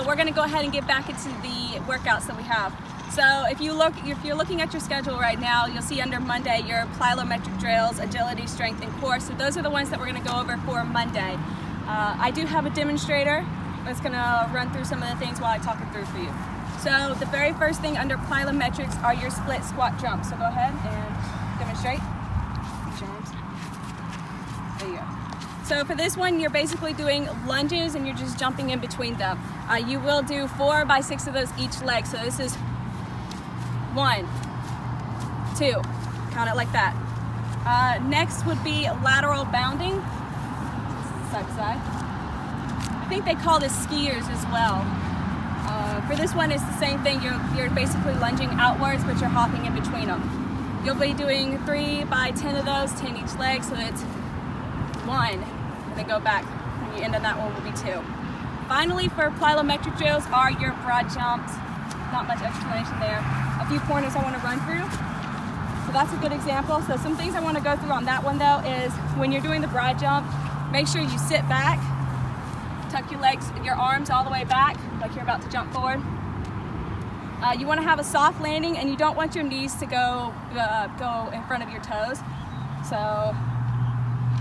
but we're going to go ahead and get back into the workouts that we have. So if you're looking at your schedule right now, you'll see under Monday your plyometric drills, agility, strength, and core. So those are the ones that we're going to go over for Monday. I do have a demonstrator that's going to run through some of the things while I talk it through for you. So the very first thing under plyometrics are your split squat jumps. So go ahead and demonstrate. Use your arms. There you go. So for this one, you're basically doing lunges and you're just jumping in between them. You will do 4 by 6 of those each leg. So this is 1, 2, count it like that. Next would be lateral bounding, side to side. I think they call this skiers as well. For this one, it's the same thing. You're basically lunging outwards, but you're hopping in between them. You'll be doing 3 by 10 of those, 10 each leg, so it's 1, and then go back. And you end on that one will be 2. Finally, for plyometric drills are your broad jumps. Not much explanation there. A few pointers I want to run through. So that's a good example. So some things I want to go through on that one though is when you're doing the broad jump, make sure you sit back, tuck your legs, your arms all the way back, like you're about to jump forward. You want to have a soft landing, and you don't want your knees to go in front of your toes. So,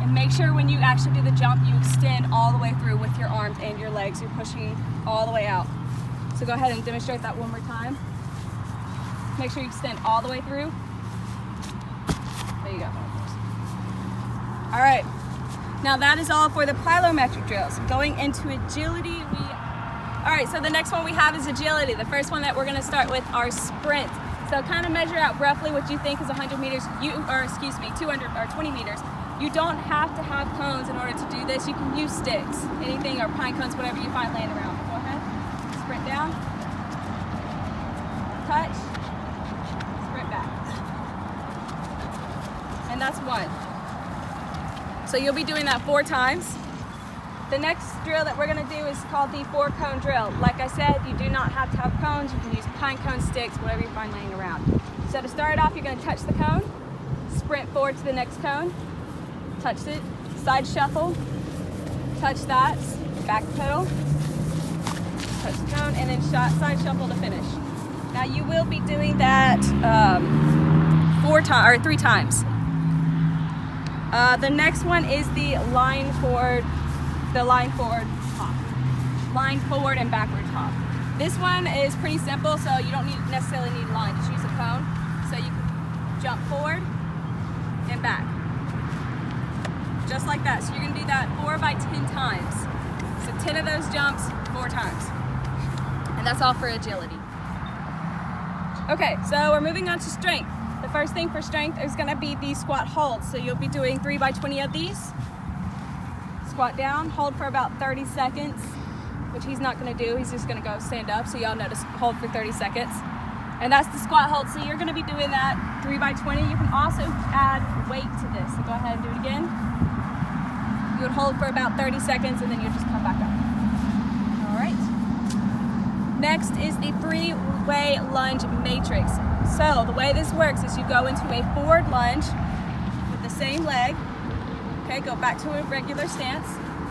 and make sure when you actually do the jump, you extend all the way through with your arms and your legs. You're pushing all the way out. So go ahead and demonstrate that one more time. Make sure you extend all the way through. There you go. All right. Now that is all for the plyometric drills. Going into agility, all right, so the next one we have is agility. The first one that we're gonna start with are sprint. So kind of measure out roughly what you think is 100 meters, 200 or 20 meters. You don't have to have cones in order to do this. You can use sticks, anything, or pine cones, whatever you find laying around. Go ahead, sprint down, touch, sprint back. And that's 1. So you'll be doing that 4 times. The next drill that we're gonna do is called the 4-cone drill. Like I said, you do not have to have cones. You can use pine cone sticks, whatever you find laying around. So to start off, you're gonna touch the cone, sprint forward to the next cone, touch it, side shuffle, touch that, back pedal, touch the cone, and then side shuffle to finish. Now you will be doing that 3 times. The next one is the line forward hop. Line forward and backward hop. This one is pretty simple, so you don't necessarily need a line. Just use a cone. So you can jump forward and back. Just like that. So you're gonna do that 4 by 10 times. So 10 of those jumps, 4 times. And that's all for agility. Okay, so we're moving on to strength. The first thing for strength is gonna be the squat holds. So you'll be doing 3 by 20 of these. Squat down, hold for about 30 seconds, which he's not gonna do. He's just gonna go stand up. So y'all notice, hold for 30 seconds. And that's the squat hold. So you're gonna be doing that 3 by 20. You can also add weight to this. So go ahead and do it again. You would hold for about 30 seconds and then you just come back up. All right. Next is the 3-way lunge matrix. So the way this works is you go into a forward lunge with the same leg. Okay, go back to a regular stance.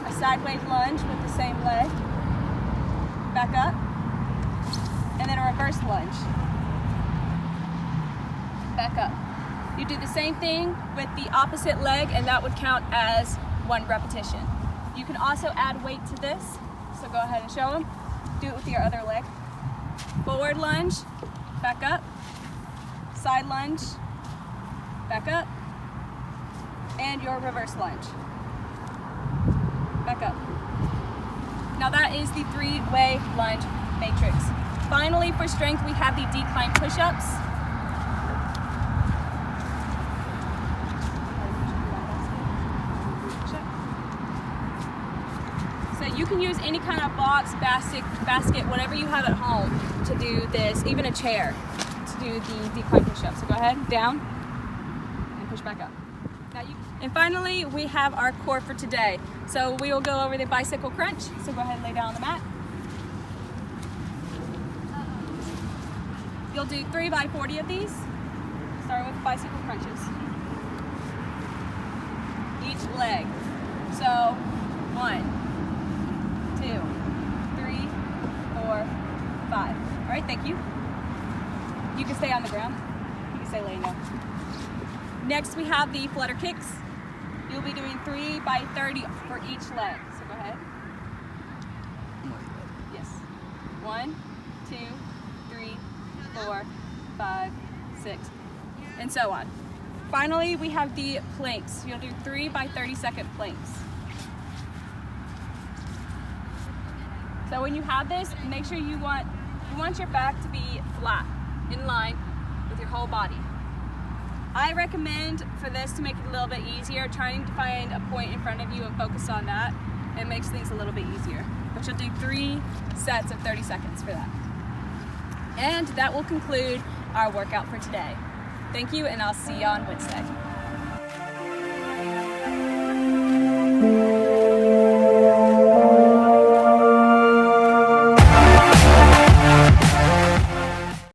A sideways lunge with the same leg. Back up. And then a reverse lunge. Back up. You do the same thing with the opposite leg, and that would count as 1 repetition. You can also add weight to this. So go ahead and show them. Do it with your other leg. Forward lunge, back up. Side lunge, back up. And your reverse lunge. Back up. Now that is the 3-way lunge matrix. Finally, for strength, we have the decline push-ups. So you can use any kind of box, basket, whatever you have at home to do this, even a chair to do the decline push-ups. So go ahead, down, and push back up. And finally, we have our core for today. So we will go over the bicycle crunch. So go ahead and lay down on the mat. You'll do 3 by 40 of these. Start with bicycle crunches. Each leg. So 1, 2, 3, 4, right, thank you. You can stay on the ground. You can stay laying down. Next we have the flutter kicks. You'll be doing 3 by 30 for each leg. So go ahead. Yes. 1, 2, 3, 4, 5, 6, and so on. Finally, we have the planks. You'll do 3 by 30-second planks. So when you have this, make sure you want your back to be flat, in line with your whole body. I recommend for this to make it a little bit easier, trying to find a point in front of you and focus on that. It makes things a little bit easier. But you'll do 3 sets of 30 seconds for that. And that will conclude our workout for today. Thank you, and I'll see you on Wednesday.